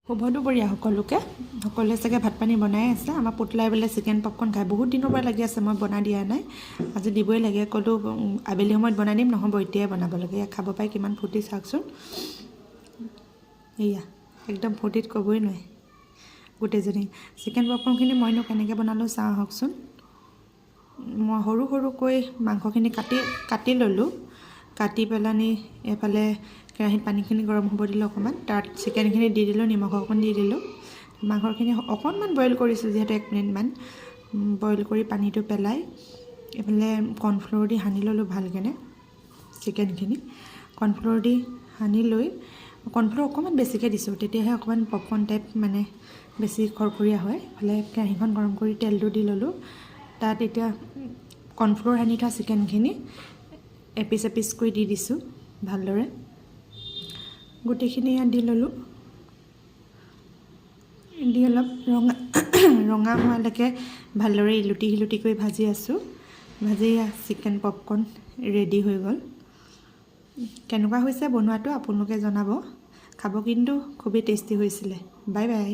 শুভ দুপৰীয়া সকলোৱে চাগে ভাত পানী বনাই আছে। আমাৰ পুতলাই বোলে চিকেন পপকৰ্ণ খায়, বহুত দিনৰ পৰা লাগি আছে, মই বনাই দিয়া নাই, আজি দিবই লাগে। ক'লো আবেলি সময়ত বনাই দিম, নহ'ব এতিয়াই বনাব লাগে। খাব পাই কিমান ফূৰ্তি চাওকচোন, এয়া একদম ফূৰ্তিত ক'বই নোৱাৰে গোটেইজনী। চিকেন পপকৰ্ণখিনি মইনো কেনেকৈ বনালোঁ চাওঁ আহকচোন। মই সৰু সৰুকৈ মাংসখিনি কাটি ল'লোঁ। কাটি পেলানি এফালে কেৰাহীত পানীখিনি গৰম হ'ব দিলোঁ অকণমান, তাত চিকেনখিনি দি দিলোঁ, নিমখ অকণ দি দিলোঁ। মাংসখিনি অকণমান বইল কৰিছোঁ যিহেতু 1 মিনিটমান বইল কৰি পানীটো পেলাই এইফালে কৰ্ণফ্ল'ৰ দি সানি ল'লোঁ ভালকেনে চিকেনখিনি। কৰ্ণফ্ল'ৰ দি সানি লৈ কৰ্ণফ্ল'ৰ অকণমান বেছিকৈ দিছোঁ, তেতিয়াহে অকণমান পপকৰ্ণ টাইপ মানে বেছি খৰখৰীয়া হয়। এইফালে কেৰাহীখন গৰম কৰি তেলটো দি ল'লোঁ। তাত এতিয়া কৰ্ণফ্ল'ৰ সানি থোৱা চিকেনখিনি এপিচ এপিচকৈ দি দিছোঁ ভালদৰে। গোটেইখিনি ইয়াত দি ল'লোঁ, দি অলপ ৰঙা হোৱালৈকে ভালদৰে ইলুটি সিলুটি কৰি ভাজি আছোঁ। ভাজি চিকেন পপকৰ্ণ ৰেডি হৈ গ'ল। কেনেকুৱা হৈছে বনোৱাটো আপোনালোকে জনাব। খাব কিন্তু খুবেই টেষ্টি হৈছিলে। Bye bye.